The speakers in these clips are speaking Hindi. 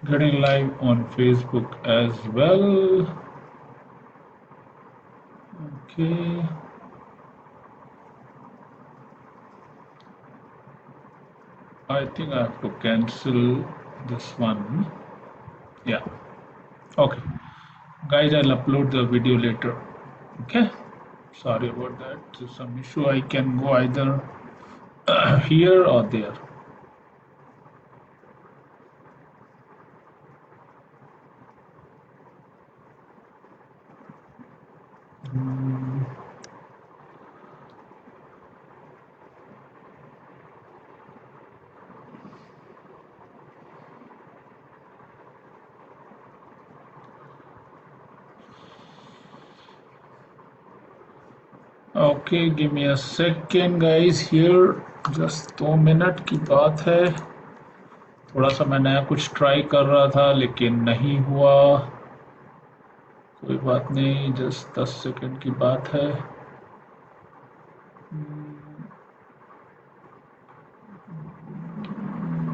getting live on Facebook as well. Okay. I think I have to cancel this one. Yeah. Okay. Guys, I'll upload the video later. Okay. Sorry about that. There's some issue. I can go either here or there. Okay, give me a second guys here. Just 2 minute की बात है. थोड़ा सा मैं नया कुछ ट्राई कर रहा था लेकिन नहीं हुआ. कोई बात नहीं, जस्ट 10 सेकंड की बात है.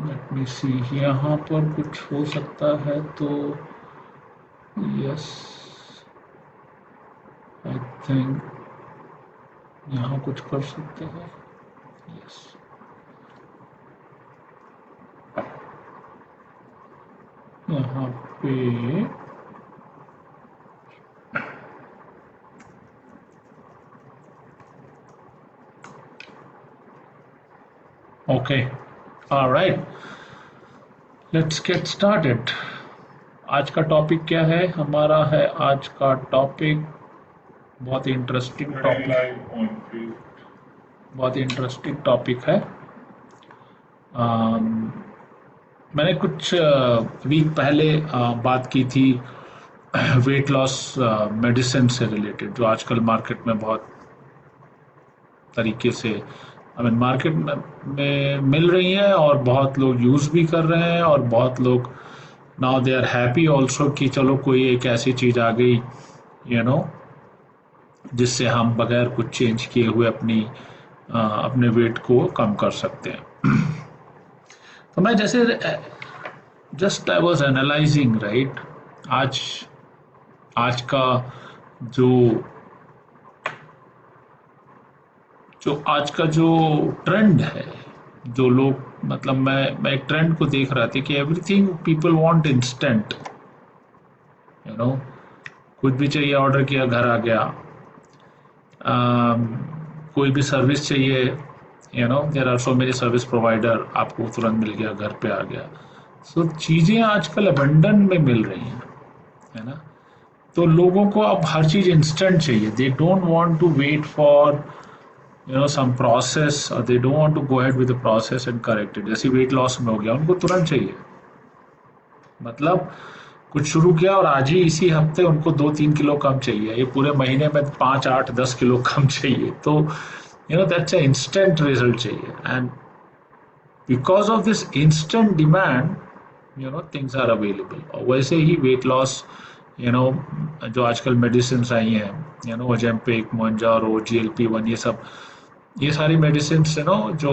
लेट मी सी, यहाँ पर कुछ हो सकता है तो यस, आई थिंक यहाँ कुछ कर सकते हैं. यस, यहाँ पे okay. Alright, let's get started. आज का टॉपिक क्या है हमारा? है आज का टॉपिक बहुत ही इंटरेस्टिंग टॉपिक, बहुत ही इंटरेस्टिंग टॉपिक है. मैंने कुछ वीक पहले बात की थी वेट लॉस मेडिसिन से रिलेटेड, जो आजकल मार्केट में बहुत तरीके से मार्केट में मिल रही हैं और बहुत लोग यूज़ भी कर रहे हैं, और बहुत लोग now they are happy also कि चलो कोई एक ऐसी चीज़ आ गई जिससे हम बगैर कुछ चेंज किए हुए अपने वेट को कम कर सकते हैं. तो मैं जैसे just I was analysing right, आज का आज का जो ट्रेंड है, जो लोग मैं एक ट्रेंड को देख रहा था कि एवरीथिंग पीपल वांट इंस्टेंट. कुछ भी चाहिए ऑर्डर किया घर आ गया. कोई भी सर्विस चाहिए, there are so many service provider, आपको तुरंत मिल गया, घर पे आ गया. सो चीज़ें आजकल अबंडन में मिल रही हैं, है ना. तो लोगों को अब हर चीज़ इंस्टेंट चाहिए. They don't want to wait for some process, or they don't want to go ahead with the process and correct it. जैसे वेट लॉस में हो गया, उनको तुरंत चाहिए. कुछ शुरू किया और आज ही इसी हफ्ते उनको 2-3 किलो कम चाहिए, ये पूरे महीने में 5, 8, 10 किलो कम चाहिए. तो that's an instant result चाहिए. And because of this instant demand, things are available. और वैसे ही वेट लॉस, जो आजकल मेडिसिन आई हैं, ओजेम्पिक, मोंजारो, GLP-1, ये सारी मेडिसिन जो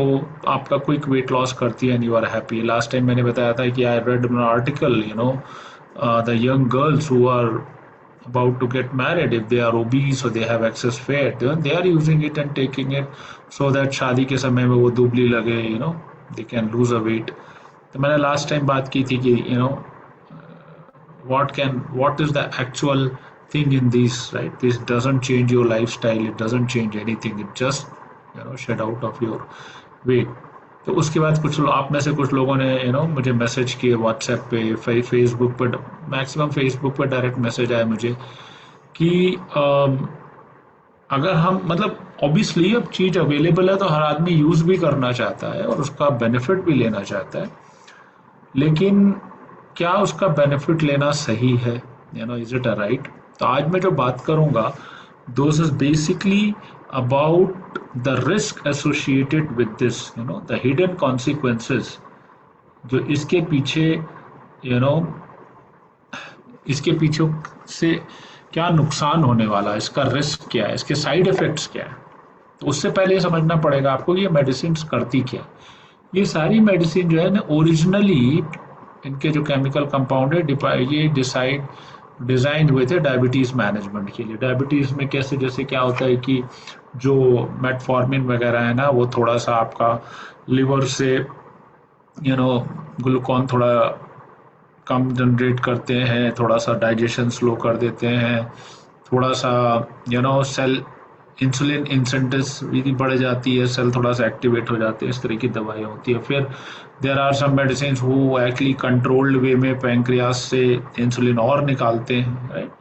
आपका क्विक वेट लॉस करती है, and you are happy. Last time मैंने बताया था कि I read an article, the young girls who are about to get married, if they are obese or they have excess fat, they are using it and taking it so that शादी के समय में वो दुबली लगे, they can lose a weight. तो मैंने लास्ट टाइम बात की थी कि what is the actual thing in this, right? This doesn't change your lifestyle, it doesn't change anything, it just shed out of your weight. तो उसके बाद आप में से कुछ लोगों ने मुझे मैसेज किए व्हाट्सएप पे, फेसबुक पे, मैक्सिमम फेसबुक पे डायरेक्ट मैसेज आया मुझे कि अगर हम ऑब्वियसली अब चीज़ अवेलेबल है तो हर आदमी यूज़ भी करना चाहता है और उसका बेनिफिट भी लेना चाहता है, लेकिन क्या उसका बेनिफिट लेना सही है, इज इट अ राइट. तो आज मैं जो बात करूँगा, those is basically about the risk associated with this, the hidden consequences, जो इसके पीछे इसके पीछे से क्या नुकसान होने वाला है, इसका रिस्क क्या है, इसके साइड इफेक्ट्स क्या है. तो उससे पहले समझना पड़ेगा आपको कि ये मेडिसिन करती क्या. ये सारी मेडिसिन जो है ना, ओरिजिनली इनके जो केमिकल कंपाउंड है ये डिजाइन हुए थे डायबिटीज मैनेजमेंट के लिए। डायबिटीज में कैसे, जैसे क्या होता है कि जो मेटफॉर्मिन वगैरह है ना, वो थोड़ा सा आपका लिवर से ग्लूकॉन थोड़ा कम जनरेट करते हैं, थोड़ा सा डाइजेशन स्लो कर देते हैं, थोड़ा सा सेल इंसुलिन इंसेंटिविटी बढ़ जाती है, सेल थोड़ा सा एक्टिवेट हो जाते हैं, इस तरह की दवाइयाँ होती है। फिर there are some medicine who actually controlled way में पैंक्रियास से इंसुलिन और निकालते हैं, राइट।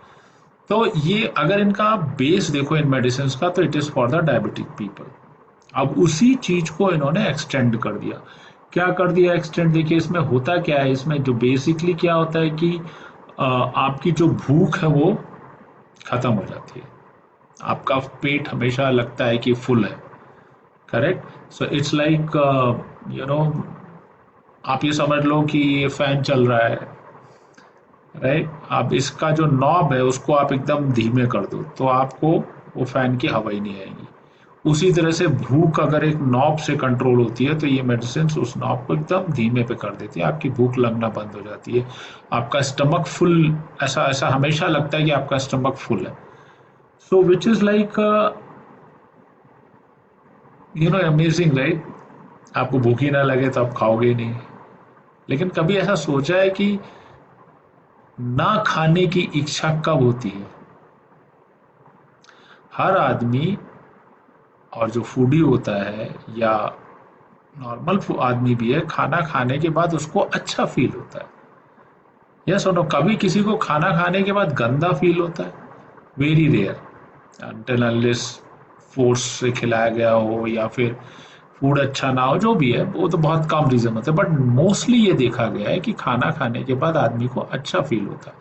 तो ये अगर इनका बेस देखो इन मेडिसिन का, तो it is for the diabetic people. अब उसी चीज को इन्होंने एक्सटेंड कर दिया। क्या कर दिया एक्सटेंड? देखिए इसमें होता क्या है, इसमें जो बेसिकली क्या होता है कि आपकी जो भूख है वो खत्म हो जाती है, आपका पेट हमेशा लगता है कि फुल है, correct. So it's like you know आप ये समझ लो कि ये फैन चल रहा है, राइट। आप इसका जो नॉब है उसको आप एकदम धीमे कर दो तो आपको वो फैन की हवा ही नहीं आएगी। उसी तरह से भूख अगर एक नॉब से कंट्रोल होती है तो ये मेडिसिन उस नॉब को एकदम धीमे पे कर देती है, आपकी भूख लगना बंद हो जाती है, आपका स्टमक फुल, ऐसा ऐसा हमेशा लगता है कि आपका स्टमक फुल है। So which is like amazing, right. आपको भूख ही ना लगे तो आप खाओगे ही नहीं। लेकिन कभी ऐसा सोचा है कि ना खाने की इच्छा कब होती है? हर आदमी, और जो फूडी होता है या नॉर्मल आदमी भी है, खाना खाने के बाद उसको अच्छा फील होता है। यस और नो? कभी किसी को खाना खाने के बाद गंदा फील होता है? Very rare, until unless force से खिलाया गया हो या फिर फूड अच्छा ना हो, जो भी है, वो तो बहुत कम रीजन होता है। बट मोस्टली ये देखा गया है कि खाना खाने के बाद आदमी को अच्छा फील होता है।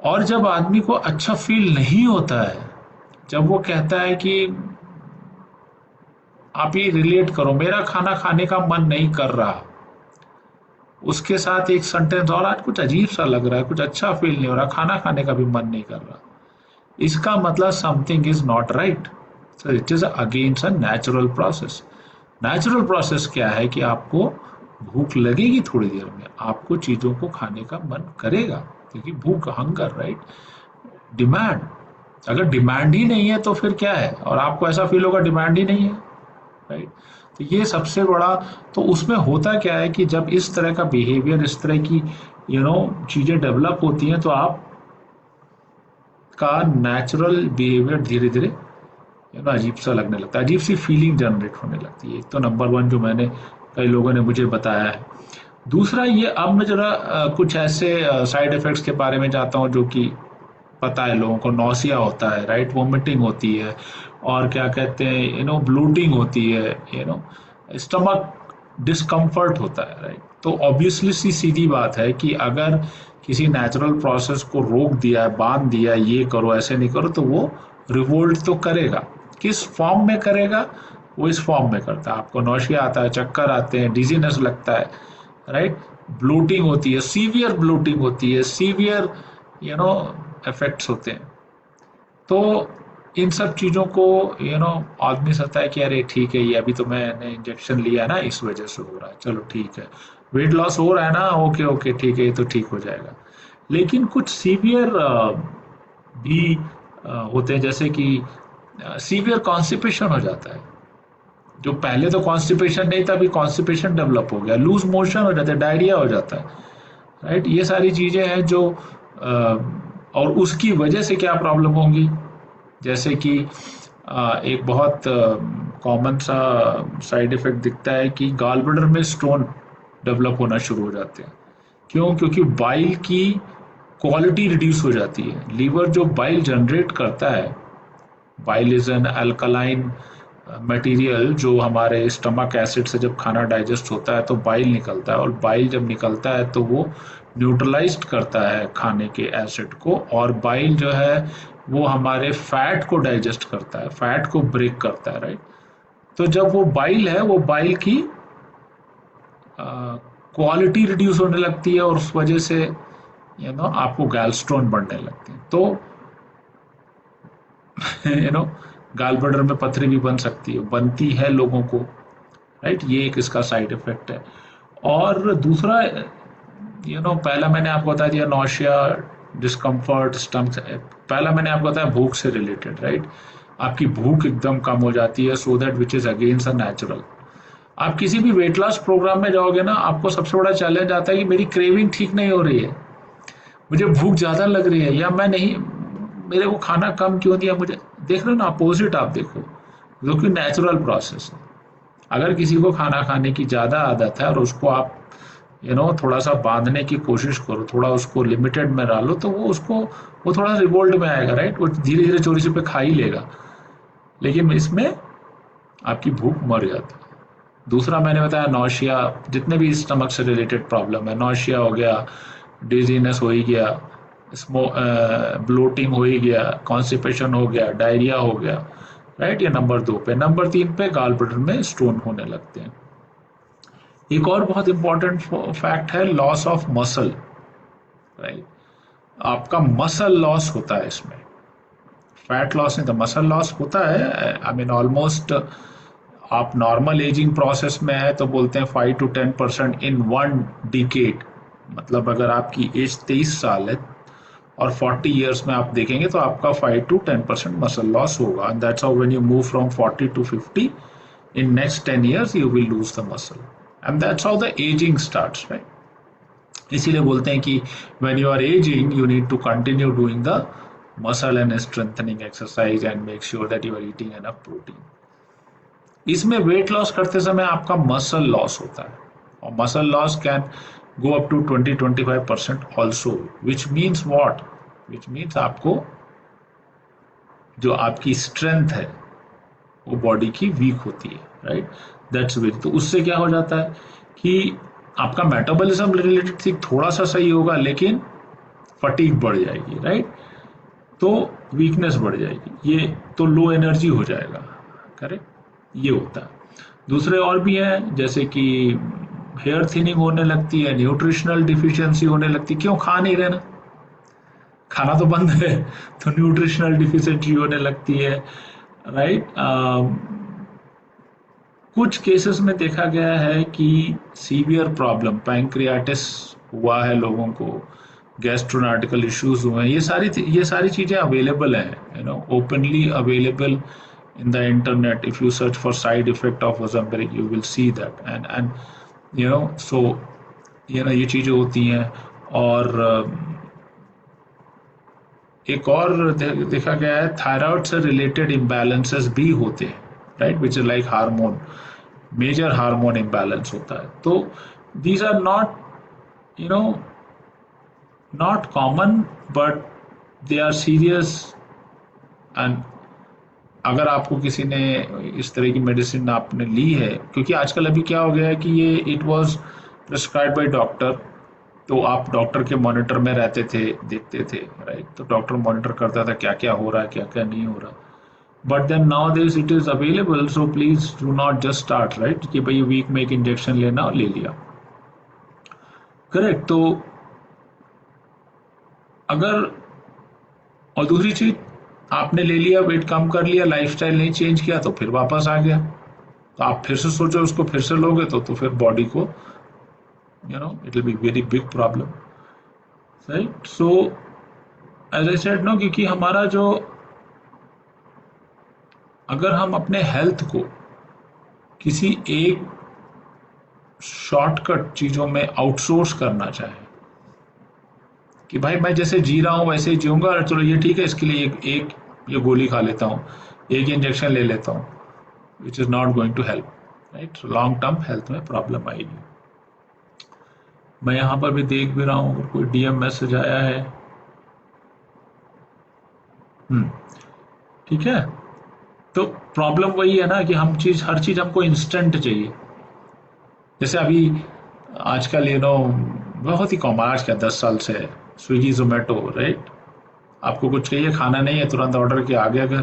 और जब आदमी को अच्छा फील नहीं होता है, जब वो कहता है कि आप ये रिलेट करो, मेरा खाना खाने का मन नहीं कर रहा, उसके साथ एक सेंटेंस और, आज कुछ अजीब सा लग रहा है, कुछ अच्छा फील नहीं हो रहा, खाना खाने का भी मन नहीं कर रहा, इसका मतलब something is not right. So it is against a natural process. Natural process क्या है कि आपको भूख लगेगी, थोड़ी देर में आपको चीजों को खाने का मन करेगा, क्योंकि भूख, हंगर, राइट, डिमांड। अगर डिमांड ही नहीं है तो फिर क्या है? और आपको ऐसा फील होगा डिमांड ही नहीं है, राइट। तो ये सबसे बड़ा, तो उसमें होता क्या है कि जब इस तरह का बिहेवियर, इस तरह की चीजें डेवलप होती हैं, तो आप का नेचुरल बिहेवियर धीरे धीरे अजीब सा लगने लगता है, अजीब सी फीलिंग जनरेट होने लगती है। एक तो नंबर वन जो मैंने, कई लोगों ने मुझे बताया है। दूसरा ये, अब मैं जरा कुछ ऐसे साइड इफेक्ट्स के बारे में जाता हूँ जो कि पता है लोगों को। नौसिया होता है, राइट, वोमिटिंग होती है, और क्या कहते हैं ब्लूटिंग होती है, स्टमक डिस्कम्फर्ट होता है, राइट। तो ऑब्वियसली सी सीधी बात है कि अगर किसी नेचुरल प्रोसेस को रोक दिया है, बांध दिया है, ये करो ऐसे नहीं करो, तो वो रिवोल्ट तो करेगा। किस फॉर्म में करेगा? वो इस फॉर्म में करता है, आपको नौशिया आता है, चक्कर आते हैं, डिजीनेस लगता है, राइट। ब्लोटिंग होती है, सीवियर ब्लोटिंग होती है, सीवियर इफेक्ट्स होते हैं। तो इन सब चीज़ों को आदमी सोचता है कि अरे ठीक है, ये अभी तो मैंने इंजेक्शन लिया ना, इस वजह से हो रहा है, चलो ठीक है, वेट लॉस हो रहा है ना, ओके ओके ठीक है, ये तो ठीक हो जाएगा। लेकिन कुछ सीवियर भी होते हैं, जैसे कि सीवियर कॉन्स्टिपेशन हो जाता है। जो पहले तो कॉन्स्टिपेशन नहीं था, अभी कॉन्स्टिपेशन डेवलप हो गया, लूज मोशन हो जाता है, डायरिया हो जाता है, राइट। ये सारी चीजें हैं जो और उसकी वजह से क्या प्रॉब्लम होंगी, जैसे कि एक बहुत कॉमन सा साइड इफेक्ट दिखता है कि गॉल ब्लैडर में स्टोन डेवलप होना शुरू हो जाते हैं। क्यों? क्योंकि बाइल की क्वालिटी रिड्यूस हो जाती है। लीवर जो बाइल जनरेट करता है, bile is an alkaline material, जो हमारे स्टमक एसिड से जब खाना डाइजेस्ट होता है तो बाइल निकलता है, और बाइल जब निकलता है तो वो न्यूट्रलाइज्ड करता है खाने के एसिड को, और बाइल जो है वो हमारे फैट को डाइजेस्ट करता है, फैट को ब्रेक करता है, राइट। तो जब वो बाइल है, वो बाइल की क्वालिटी रिड्यूस होने लगती है, और उस वजह से आपको गैलस्टोन बढ़ने लगते हैं। तो गाल ब्लैडर में पथरी भी बन सकती है, बनती है लोगों को, राइट। ये एक इसका साइड इफेक्ट है। और दूसरा पहला मैंने आपको बता दिया नौशिया, डिस्कम्फर्ट, स्टमक। पहला मैंने आपको बताया भूख से रिलेटेड, राइट। आपकी भूख एकदम कम हो जाती है, so that which is against a natural. आप किसी भी वेट लॉस प्रोग्राम में जाओगे ना, आपको सबसे बड़ा चैलेंज आता है कि मेरी क्रेविंग ठीक नहीं हो रही है, मुझे भूख ज़्यादा लग रही है, या मैं नहीं, मेरे को खाना कम क्यों दिया मुझे। देख रहे हो ना, अपोजिट आप देखो, जो कि नेचुरल प्रोसेस है। अगर किसी को खाना खाने की ज़्यादा आदत है और उसको आप थोड़ा सा बांधने की कोशिश करो, थोड़ा उसको लिमिटेड में डालो, तो वो थोड़ा रिवोल्ट में आएगा, राइट। वो धीरे धीरे चोरी से पे खा ही लेगा, लेकिन इसमें आपकी भूख मर जाती है। दूसरा मैंने बताया नौशिया, जितने भी स्टमक से रिलेटेड प्रॉब्लम है, नौशिया हो गया, डिजीनेस हो ही गया, ब्लोटिंग हो ही गया, कॉन्स्टिपेशन हो गया, डायरिया हो गया, राइट। ये नंबर 2 पे। नंबर 3 पे गाल ब्लैडर में स्टोन होने लगते हैं। एक और बहुत इंपॉर्टेंट फैक्ट है लॉस ऑफ मसल, राइट। आपका मसल लॉस होता है इसमें, फैट लॉस नहीं, तो मसल लॉस होता है। आई मीन ऑलमोस्ट आप नॉर्मल एजिंग प्रोसेस में है तो बोलते हैं 5 to 10% इन 1 डिकेड। मतलब अगर आपकी एज 23 साल है और 40 years में आप देखेंगे तो आपका 5 to 10% मसल लॉस होगा, and that's how when you move from 40 to 50 in next 10 years you will lose the muscle, and that's how the aging starts, right। इसीलिए बोलते हैं कि when you are aging you need to continue doing the muscle and strengthening exercise and make sure that you are eating enough protein। इसमें वेट लॉस करते समय आपका मसल लॉस होता है, और muscle loss can go up to 20-25% also, which means what, which means आपको जो आपकी स्ट्रेंथ है वो बॉडी की वीक होती है, राइट। दैट्स वेरी, तो उससे क्या हो जाता है कि आपका मेटाबॉलिज्म रिलेटेड ठीक थोड़ा सा सही होगा, लेकिन फटीग बढ़ जाएगी, राइट। तो वीकनेस बढ़ जाएगी, ये तो लो एनर्जी हो जाएगा, करेक्ट। ये होता है। दूसरे और भी हैं, जैसे कि हेयर थिनिंग होने लगती है, न्यूट्रिशनल डिफिशियंसी होने लगती है, क्यों खा नहीं रहे ना, खाना तो बंद है, तो न्यूट्रिशनल डिफिशियंसी होने लगती है, राइट। कुछ केसेस में देखा गया है कि सीवियर प्रॉब्लम पैंक्रियाटिस हुआ है लोगों को, गैस्ट्रोनार्टिकल इश्यूज हुए हैं, ये सारी चीजें अवेलेबल हैं, openly available in the internet। If you search for side effect of Ozempic you will see that, and so ये चीजें होती हैं। और एक और देखा गया है थायराइड से रिलेटेड इम्बैलेंसेस भी होते हैं, right, which is like hormone, major hormone imbalance होता है। तो these are not not common, but they are serious. And अगर आपको किसी ने इस तरह की मेडिसिन आपने ली है, क्योंकि आजकल अभी क्या हो गया है कि ये it was prescribe by doctor, तो आप डॉक्टर के मॉनिटर में रहते थे, देखते थे, राइट। तो डॉक्टर मॉनिटर करता था क्या क्या हो रहा है, क्या क्या नहीं हो रहा। But then now this it is available, so please do not just start, right, कि भाई वीक में एक इंजेक्शन लेना और ले लिया, करेक्ट। तो अगर, और दूसरी चीज, आपने ले लिया, वेट कम कर लिया, लाइफस्टाइल नहीं चेंज किया, तो फिर वापस आ गया, तो आप फिर से सोचो उसको फिर से लोगे तो फिर बॉडी को it will be very big problem, right. So as I said no, क्योंकि हमारा जो, अगर हम अपने हेल्थ को किसी एक शॉर्टकट चीजों में आउटसोर्स करना चाहें कि भाई मैं जैसे जी रहा हूँ वैसे ही जीऊंगा, चलो ये ठीक है, इसके लिए एक ये गोली खा लेता हूँ, एक इंजेक्शन ले लेता हूँ, which is not going to help, right. Long term health में प्रॉब्लम आएगी। मैं यहाँ पर भी देख भी रहा हूँ अगर कोई डीएम मैसेज आया है। ठीक है। तो प्रॉब्लम वही है ना कि हर चीज हमको इंस्टेंट चाहिए। जैसे अभी आजकल बहुत ही कॉमन, आज क्या 10 साल से है, स्विगी जोमेटो, राइट। आपको कुछ चाहिए, खाना नहीं है, तुरंत ऑर्डर किया, आ गया घर।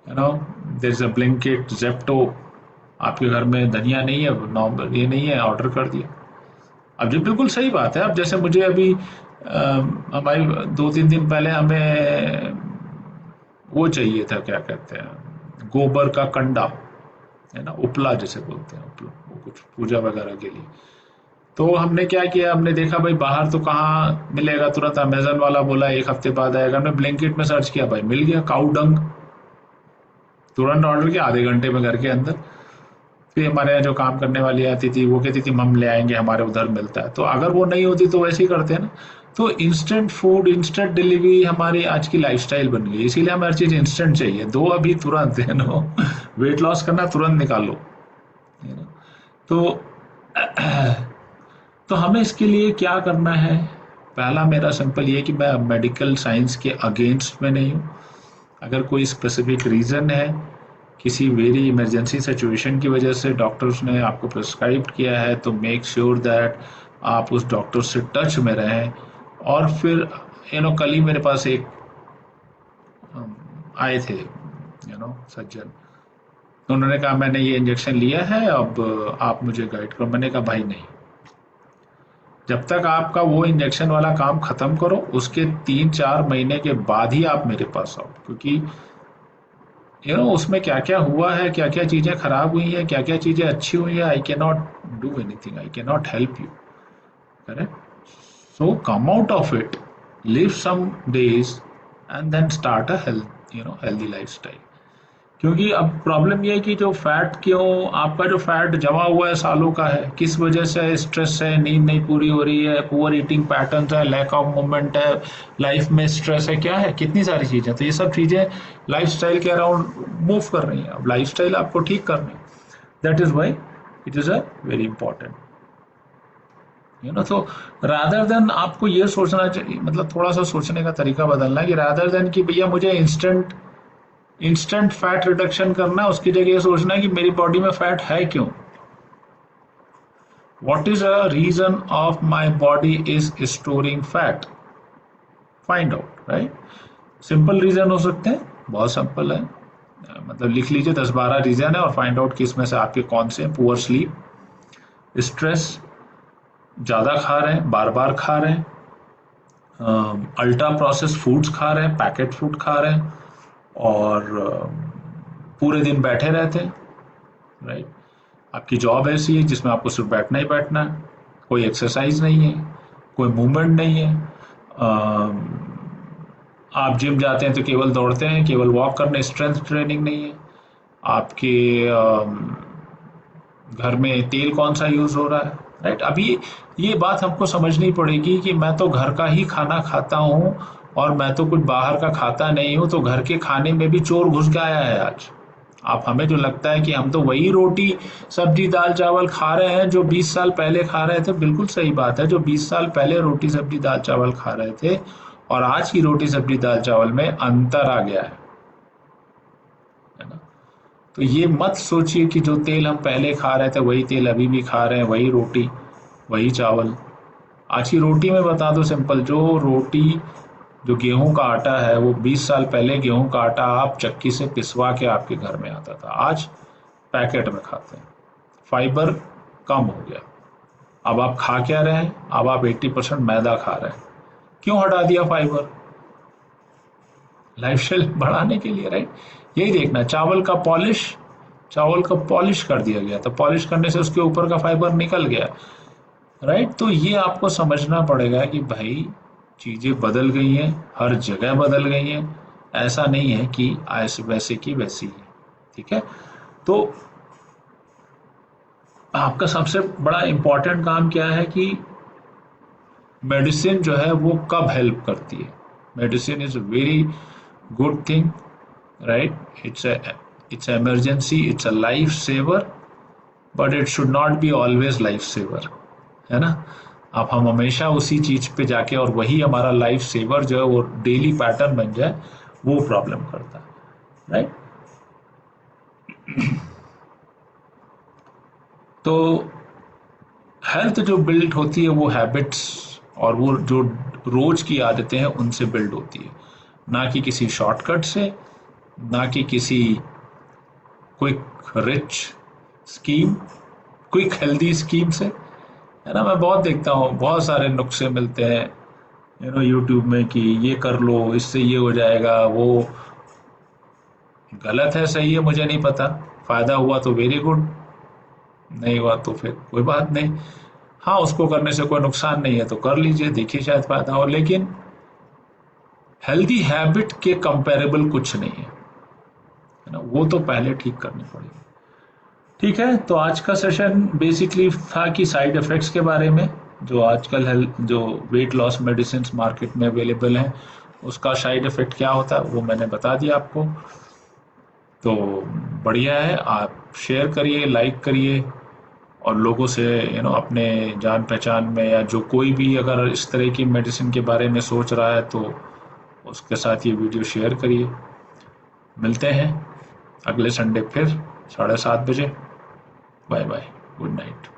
There is a Blinkit, Zepto, आपके घर में धनिया नहीं है, नॉर्मल ये नहीं है, ऑर्डर कर दिया। अब जी बिल्कुल सही बात है। अब जैसे मुझे अभी हमारी 2-3 दिन पहले हमें वो चाहिए था, क्या कहते हैं, गोबर का कंडा, है ना, उपला जिसे बोलते हैं, उपला, वो कुछ पूजा वगैरह के लिए। तो हमने क्या किया, हमने देखा भाई बाहर तो कहाँ मिलेगा, तुरंत अमेजन वाला बोला 1 हफ्ते बाद आएगा, हमने ब्लिंकिट में सर्च किया, भाई मिल गया काऊ डंग, तुरंत ऑर्डर किया, आधे घंटे में घर के अंदर। फिर हमारे यहाँ जो काम करने वाली आती थी वो कहती थी हम ले आएंगे, हमारे उधर मिलता है। तो अगर वो नहीं होती तो वैसे ही करते हैं ना। तो इंस्टेंट फूड, इंस्टेंट डिलीवरी हमारी आज की लाइफस्टाइल बन गई, इसीलिए हमें हर चीज इंस्टेंट चाहिए, दो अभी तुरंत, है ना। वेट लॉस करना तुरंत निकालो, है ना। तो तो हमें इसके लिए क्या करना है? पहला मेरा सिंपल ये कि मैं मेडिकल साइंस के अगेंस्ट में नहीं हूँ। अगर कोई स्पेसिफिक रीज़न है, किसी वेरी इमरजेंसी सिचुएशन की वजह से डॉक्टर्स ने आपको प्रिस्क्राइब किया है, तो मेक श्योर दैट आप उस डॉक्टर से टच में रहें। और फिर कल ही मेरे पास एक आए थे सज्जन, तो उन्होंने कहा मैंने ये इंजेक्शन लिया है, अब आप मुझे गाइड करो। मैंने कहा भाई नहीं, जब तक आपका वो इंजेक्शन वाला काम खत्म करो, उसके 3-4 महीने के बाद ही आप मेरे पास आओ, क्योंकि उसमें क्या क्या हुआ है, क्या क्या चीजें खराब हुई हैं, क्या क्या चीजें अच्छी हुई हैं, I can not do anything, I can not help you, correct. So come out of it, live some days and then start a healthy lifestyle. क्योंकि अब प्रॉब्लम ये है कि जो फैट, क्यों आपका जो फैट जमा हुआ है सालों का है, किस वजह से है? स्ट्रेस है, नींद नहीं पूरी हो रही है, पुअर ईटिंग पैटर्न्स है, लैक ऑफ मूवमेंट है, लाइफ में स्ट्रेस है, क्या है, कितनी सारी चीजें। तो ये सब चीजें लाइफस्टाइल के अराउंड मूव कर रही हैं। अब लाइफस्टाइल आपको ठीक करनी है, that is why it is a very important, तो रादर देन आपको ये सोचना चाहिए, मतलब थोड़ा सा सोचने का तरीका बदलना है कि रादर देन कि भैया मुझे इंस्टेंट फैट रिडक्शन करना है, उसकी जगह ये सोचना है कि मेरी बॉडी में फैट है क्यों, what is a reason of my body is storing fat, find out, right. Simple reason हो सकते हैं, बहुत सिंपल है, मतलब लिख लीजिए 10-12 रीजन है और फाइंड आउट कि इसमें से आपके कौन से हैं। पुअर स्लीप, स्ट्रेस, ज्यादा खा रहे हैं, बार बार खा रहे हैं, अल्ट्रा प्रोसेस फूड्स खा रहे हैं, पैकेट फूड खा रहे हैं, और पूरे दिन बैठे रहते हैं, राइट। आपकी जॉब ऐसी है जिसमें आपको सिर्फ बैठना ही बैठना है, कोई एक्सरसाइज नहीं है, कोई मूवमेंट नहीं है। आप जिम जाते हैं तो केवल दौड़ते हैं, केवल वॉक करने, स्ट्रेंथ ट्रेनिंग नहीं है। आपके घर में तेल कौन सा यूज हो रहा है, राइट। अभी ये बात हमको समझनी पड़ेगी कि मैं तो घर का ही खाना खाता हूँ और मैं तो कुछ बाहर का खाता नहीं हूँ, तो घर के खाने में भी चोर घुस गया है आज। आप, हमें जो लगता है कि हम तो वही रोटी सब्जी दाल चावल खा रहे हैं जो 20 साल पहले खा रहे थे, बिल्कुल सही बात है, जो 20 साल पहले रोटी सब्जी दाल चावल खा रहे थे और आज की रोटी सब्जी दाल चावल में अंतर आ गया है ना। तो ये मत सोचिए कि जो तेल हम पहले खा रहे थे वही तेल अभी भी खा रहे हैं, वही रोटी वही चावल। आज की रोटी में बता दो सिंपल, जो रोटी, जो गेहूं का आटा है, वो 20 साल पहले गेहूं का आटा आप चक्की से पिसवा के आपके घर में आता था, आज पैकेट में खाते हैं। फाइबर कम हो गया। अब आप खा क्या रहे हैं? अब आप 80% मैदा खा रहे हैं। क्यों हटा दिया फाइबर? लाइफस्टाइल बढ़ाने के लिए, राइट। यही देखना, चावल का पॉलिश कर दिया गया, तो पॉलिश करने से उसके ऊपर का फाइबर निकल गया, राइट। तो ये आपको समझना पड़ेगा कि भाई चीजें बदल गई हैं, हर जगह बदल गई हैं, ऐसा नहीं है कि ऐसे वैसे की वैसी है, ठीक है। तो आपका सबसे बड़ा इंपॉर्टेंट काम क्या है कि मेडिसिन जो है वो कब हेल्प करती है। Medicine is a very good thing, right. It's emergency, it's a life saver, but it should not be always life saver, है ना। अब हम हमेशा उसी चीज पे जाके और वही हमारा लाइफ सेवर जो है वो डेली पैटर्न बन जाए, वो प्रॉब्लम करता है, राइट। तो हेल्थ जो बिल्ड होती है वो हैबिट्स और वो जो रोज की आदतें हैं उनसे बिल्ड होती है, ना कि किसी शॉर्टकट से, ना कि किसी quick rich scheme, quick healthy scheme से, है ना। मैं बहुत देखता हूँ, बहुत सारे नुस्खे मिलते हैं यूट्यूब में कि ये कर लो इससे ये हो जाएगा, वो गलत है सही है मुझे नहीं पता। फायदा हुआ तो वेरी गुड, नहीं हुआ तो फिर कोई बात नहीं। हाँ, उसको करने से कोई नुकसान नहीं है तो कर लीजिए, देखिए शायद फायदा हो, लेकिन हेल्दी हैबिट के कंपेरेबल कुछ नहीं है ना, वो तो पहले ठीक करनी पड़ेगी। ठीक है, तो आज का सेशन बेसिकली था कि साइड इफेक्ट्स के बारे में, जो आजकल हेल्थ जो वेट लॉस मेडिसिन मार्केट में अवेलेबल हैं, उसका साइड इफेक्ट क्या होता है वो मैंने बता दिया आपको। तो बढ़िया है, आप शेयर करिए, लाइक करिए, और लोगों से अपने जान पहचान में या जो कोई भी अगर इस तरह की मेडिसिन के बारे में सोच रहा है तो उसके साथ ये वीडियो शेयर करिए। मिलते हैं अगले संडे फिर 7:30 बजे। Bye bye, good night.